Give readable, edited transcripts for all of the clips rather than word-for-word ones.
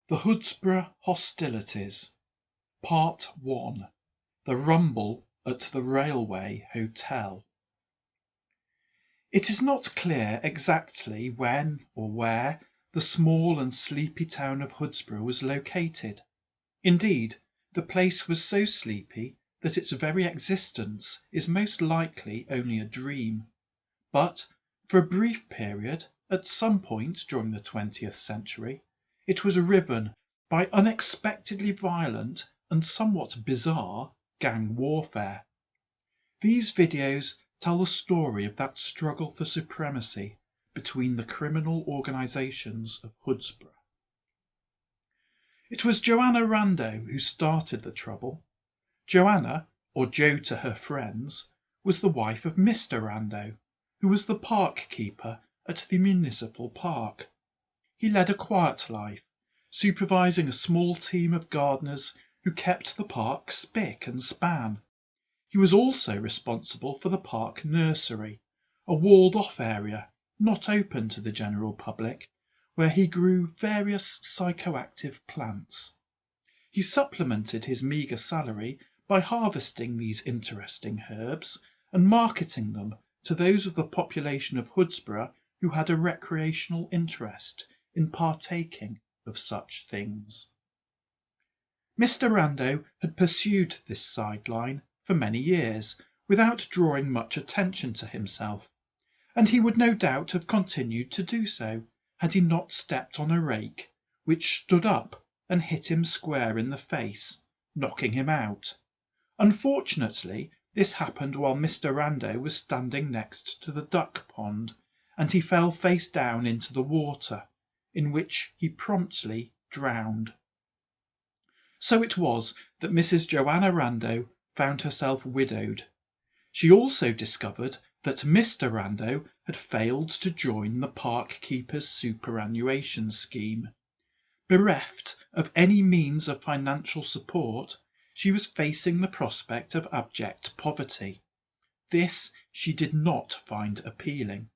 The Hoodsbrough Hostilities, Part 1. The Rumble at the Railway Hotel. It is not clear exactly when or where the small and sleepy town of Hoodsbrough was located. Indeed, the place was so sleepy that its very existence is most likely only a dream. But for a brief period, at some point during the 20th century, it was riven by unexpectedly violent and somewhat bizarre gang warfare. These videos tell the story of that struggle for supremacy between the criminal organisations of Hoodsbrough. It was Joanna Rando who started the trouble. Joanna, or Jo to her friends, was the wife of Mr. Rando, who was the park keeper at the municipal park. He led a quiet life, supervising a small team of gardeners who kept the park spick and span. He was also responsible for the park nursery, a walled-off area not open to the general public, where he grew various psychoactive plants. He supplemented his meagre salary by harvesting these interesting herbs and marketing them to those of the population of Hoodsbrough who had a recreational interest in partaking of such things. Mr. Rando had pursued this sideline for many years without drawing much attention to himself, and he would no doubt have continued to do so had he not stepped on a rake, which stood up and hit him square in the face, knocking him out. Unfortunately, this happened while Mr. Rando was standing next to the duck pond, and he fell face down into the water, in which he promptly drowned. So it was that Mrs. Joanna Rando found herself widowed. She also discovered that Mr. Rando had failed to join the park keeper's superannuation scheme. Bereft of any means of financial support, she was facing the prospect of abject poverty. This she did not find appealing,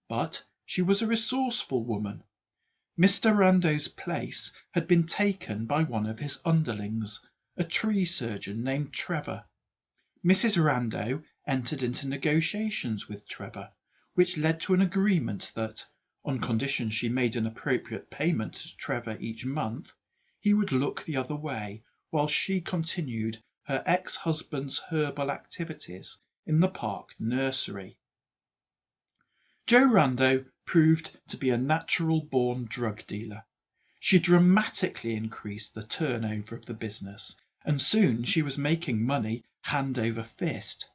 but she was a resourceful woman. Mr. Rando's place had been taken by one of his underlings, a tree surgeon named Trevor. Mrs. Rando entered into negotiations with Trevor, which led to an agreement that, on condition she made an appropriate payment to Trevor each month, he would look the other way while she continued her ex-husband's herbal activities in the park nursery. Joe Rando proved to be a natural-born drug dealer. She dramatically increased the turnover of the business, and soon she was making money hand over fist.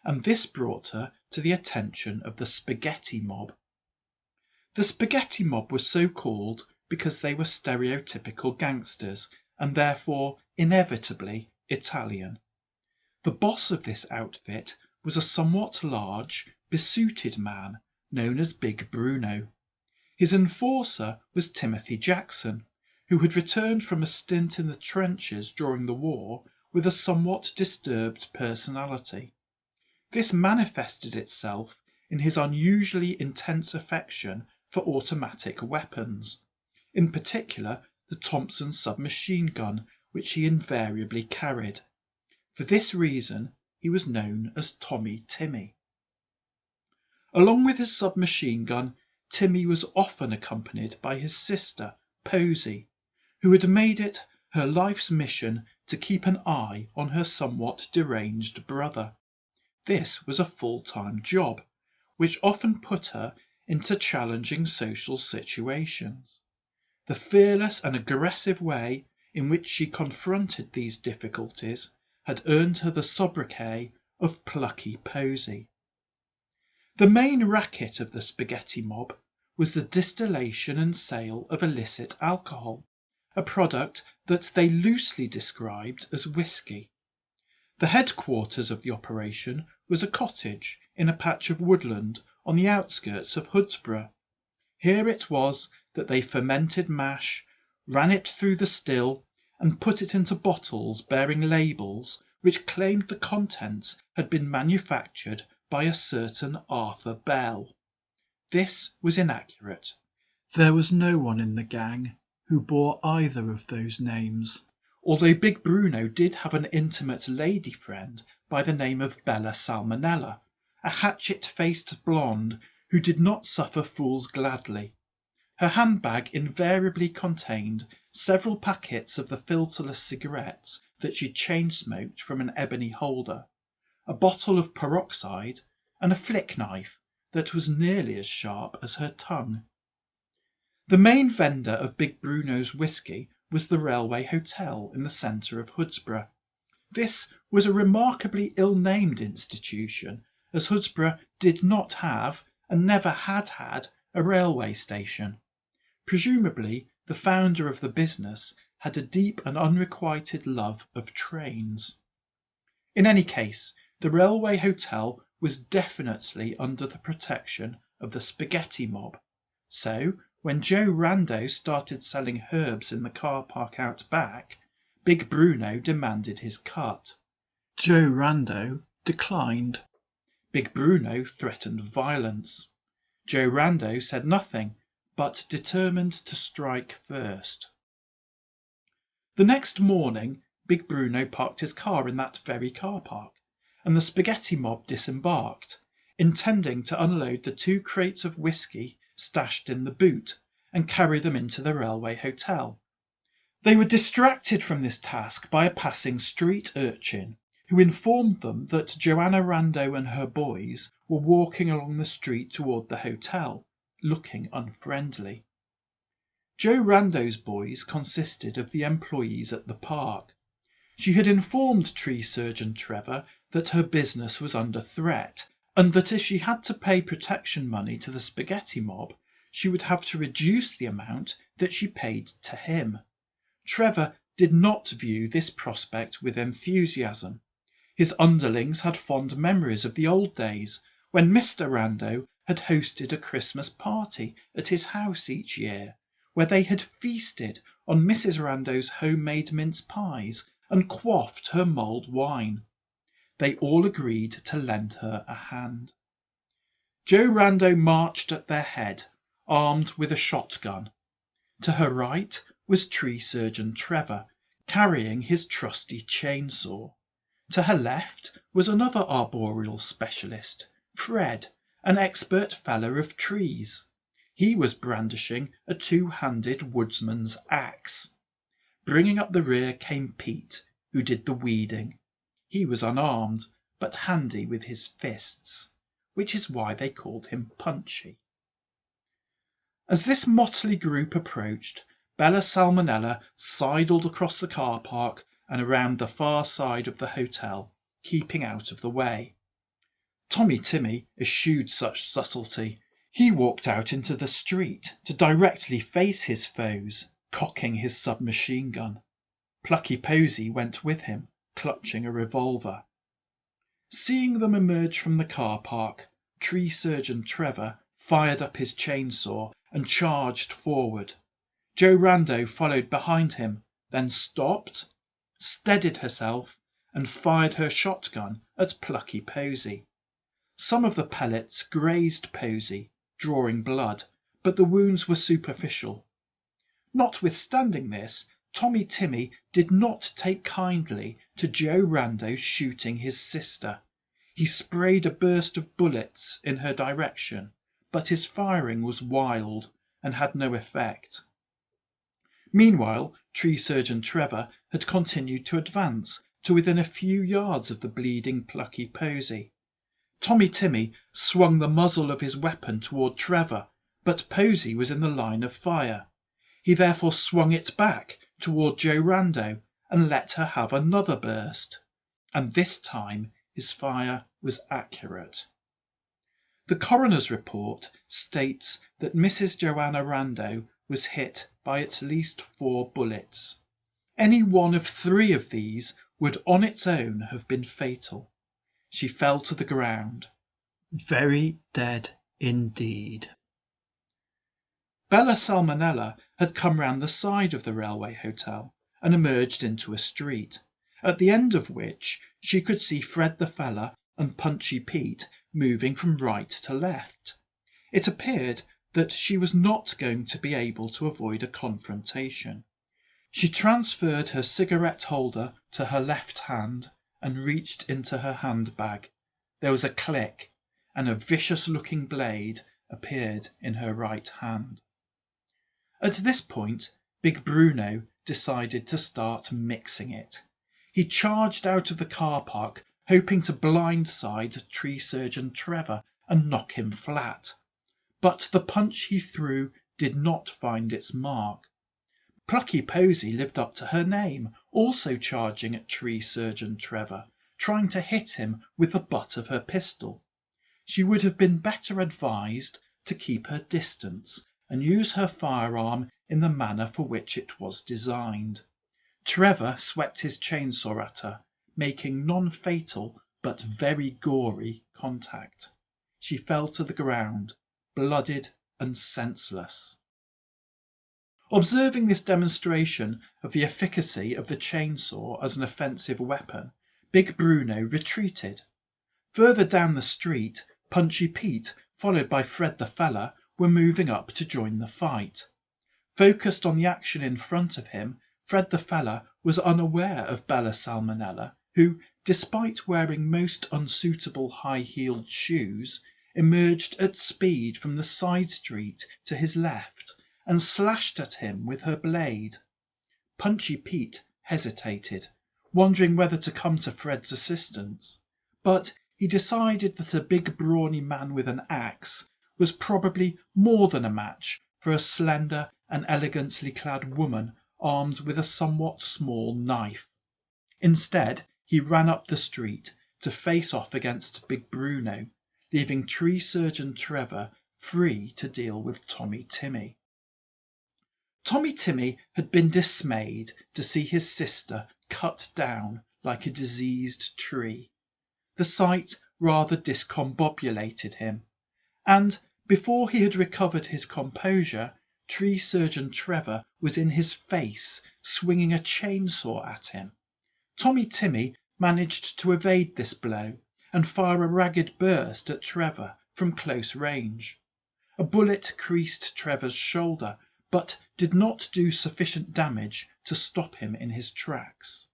And this brought her to the attention of the spaghetti mob. The spaghetti mob was so called because they were stereotypical gangsters and therefore inevitably Italian. The boss of this outfit was a somewhat large, besuited man known as Big Bruno. His enforcer was Timothy Jackson, who had returned from a stint in the trenches during the war with a somewhat disturbed personality. This manifested itself in his unusually intense affection for automatic weapons, in particular the Thompson submachine gun, which he invariably carried. For this reason he was known as Tommy Timmy. Along with his submachine gun, Timmy was often accompanied by his sister, Posy, who had made it her life's mission to keep an eye on her somewhat deranged brother. This was a full-time job, which often put her into challenging social situations. The fearless and aggressive way in which she confronted these difficulties had earned her the sobriquet of Plucky Posy. The main racket of the spaghetti mob was the distillation and sale of illicit alcohol, a product that they loosely described as whiskey. The headquarters of the operation was a cottage in a patch of woodland on the outskirts of Hoodsbrough. Here it was that they fermented mash, ran it through the still, and put it into bottles bearing labels which claimed the contents had been manufactured by a certain Arthur Bell. This was inaccurate. There was no one in the gang who bore either of those names, although Big Bruno did have an intimate lady friend by the name of Bella Salmonella, a hatchet-faced blonde who did not suffer fools gladly. Her handbag invariably contained several packets of the filterless cigarettes that she chain-smoked from an ebony holder, a bottle of peroxide, and a flick knife that was nearly as sharp as her tongue. The main vendor of Big Bruno's whisky was the Railway Hotel in the centre of Hoodsbrough. This was a remarkably ill-named institution, as Hsbor did not have, and never had had, a railway station. Presumably, the founder of the business had a deep and unrequited love of trains. In any case, the Railway Hotel was definitely under the protection of the spaghetti mob. So, when Joe Rando started selling herbs in the car park out back, Big Bruno demanded his cut. Joe Rando declined. Big Bruno threatened violence. Joe Rando said nothing, but determined to strike first. The next morning, Big Bruno parked his car in that very car park, and the spaghetti mob disembarked, intending to unload the 2 crates of whisky stashed in the boot and carry them into the Railway Hotel. They were distracted from this task by a passing street urchin, who informed them that Joanna Rando and her boys were walking along the street toward the hotel, looking unfriendly. Joe Rando's boys consisted of the employees at the park. She had informed Tree Surgeon Trevor that her business was under threat, and that if she had to pay protection money to the spaghetti mob, she would have to reduce the amount that she paid to him. Trevor did not view this prospect with enthusiasm. His underlings had fond memories of the old days, when Mr. Rando had hosted a Christmas party at his house each year, where they had feasted on Mrs. Rando's homemade mince pies and quaffed her mulled wine. They all agreed to lend her a hand. Joe Rando marched at their head, armed with a shotgun. To her right was Tree Surgeon Trevor, carrying his trusty chainsaw. To her left was another arboreal specialist, Fred, an expert feller of trees. He was brandishing a 2-handed woodsman's axe. Bringing up the rear came Pete, who did the weeding. He was unarmed, but handy with his fists, which is why they called him Punchy. As this motley group approached, Bella Salmonella sidled across the car park and around the far side of the hotel, keeping out of the way. Tommy Timmy eschewed such subtlety. He walked out into the street to directly face his foes, cocking his submachine gun. Plucky Posy went with him, clutching a revolver. Seeing them emerge from the car park, Tree Surgeon Trevor fired up his chainsaw and charged forward. Joe Rando followed behind him, then stopped, steadied herself, and fired her shotgun at Plucky Posy. Some of the pellets grazed Posy, drawing blood, but the wounds were superficial. Notwithstanding this, Tommy Timmy did not take kindly to Joe Rando shooting his sister. He sprayed a burst of bullets in her direction, but his firing was wild and had no effect. Meanwhile, Tree Surgeon Trevor had continued to advance to within a few yards of the bleeding Plucky Posy. Tommy Timmy swung the muzzle of his weapon toward Trevor, but Posy was in the line of fire. He therefore swung it back toward Joe Rando and let her have another burst, and this time his fire was accurate. The coroner's report states that Mrs. Joanna Rando was hit by at least 4 bullets. Any one of 3 of these would on its own have been fatal. She fell to the ground, very dead indeed. Bella Salmonella had come round the side of the Railway Hotel and emerged into a street, at the end of which she could see Fred the Feller and Punchy Pete moving from right to left. It appeared that she was not going to be able to avoid a confrontation. She transferred her cigarette holder to her left hand and reached into her handbag. There was a click, and a vicious-looking blade appeared in her right hand. At this point, Big Bruno decided to start mixing it. He charged out of the car park, hoping to blindside Tree Surgeon Trevor and knock him flat. But the punch he threw did not find its mark. Plucky Posy lived up to her name, also charging at Tree Surgeon Trevor, trying to hit him with the butt of her pistol. She would have been better advised to keep her distance and use her firearm in the manner for which it was designed. Trevor swept his chainsaw at her, making non-fatal but very gory contact. She fell to the ground, blooded and senseless. Observing this demonstration of the efficacy of the chainsaw as an offensive weapon, Big Bruno retreated. Further down the street, Punchy Pete, followed by Fred the Fella, were moving up to join the fight. Focused on the action in front of him, Fred the Fella was unaware of Bella Salmonella, who, despite wearing most unsuitable high-heeled shoes, emerged at speed from the side street to his left and slashed at him with her blade. Punchy Pete hesitated, wondering whether to come to Fred's assistance, but he decided that a big brawny man with an axe was probably more than a match for a slender and elegantly clad woman armed with a somewhat small knife. Instead, he ran up the street to face off against Big Bruno, leaving Tree Surgeon Trevor free to deal with Tommy Timmy. Tommy Timmy had been dismayed to see his sister cut down like a diseased tree. The sight rather discombobulated him, and before he had recovered his composure, Tree Surgeon Trevor was in his face, swinging a chainsaw at him. Tommy Timmy managed to evade this blow and fire a ragged burst at Trevor from close range. A bullet creased Trevor's shoulder, but did not do sufficient damage to stop him in his tracks.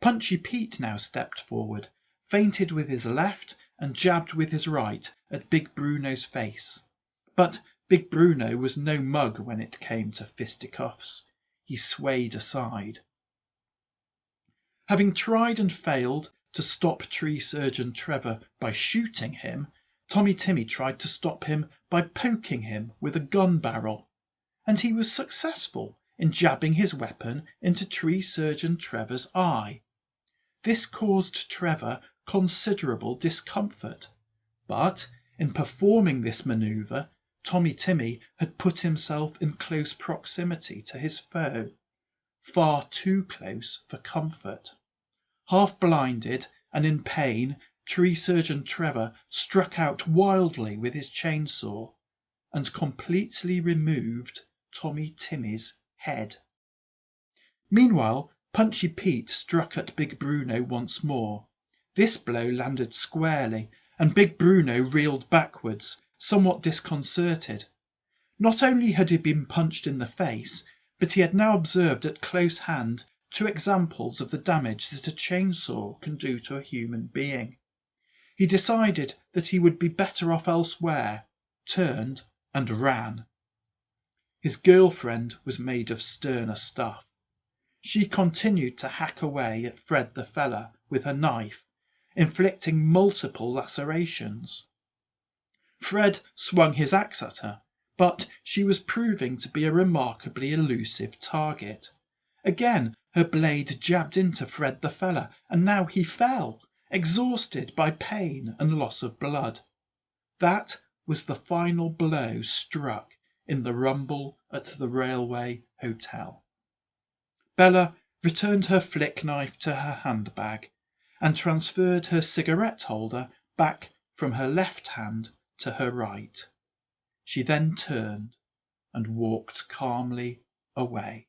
Punchy Pete now stepped forward, feinted with his left and jabbed with his right at Big Bruno's face. But Big Bruno was no mug when it came to fisticuffs. He swayed aside. Having tried and failed to stop Tree Surgeon Trevor by shooting him, Tommy Timmy tried to stop him by poking him with a gun barrel, and he was successful in jabbing his weapon into Tree Surgeon Trevor's eye. This caused Trevor considerable discomfort, but in performing this manoeuvre, Tommy Timmy had put himself in close proximity to his foe, far too close for comfort. Half blinded and in pain, Tree Surgeon Trevor struck out wildly with his chainsaw and completely removed Tommy Timmy's head. Meanwhile, Punchy Pete struck at Big Bruno once more. This blow landed squarely, and Big Bruno reeled backwards, somewhat disconcerted. Not only had he been punched in the face, but he had now observed at close hand 2 examples of the damage that a chainsaw can do to a human being. He decided that he would be better off elsewhere, turned and ran. His girlfriend was made of sterner stuff. She continued to hack away at Fred the Fella with her knife, inflicting multiple lacerations. Fred swung his axe at her, but she was proving to be a remarkably elusive target. Again her blade jabbed into Fred the Fella, and now he fell, exhausted by pain and loss of blood. That was the final blow struck in the rumble at the railway hotel. Bella returned her flick knife to her handbag and transferred her cigarette holder back from her left hand to her right. She then turned and walked calmly away.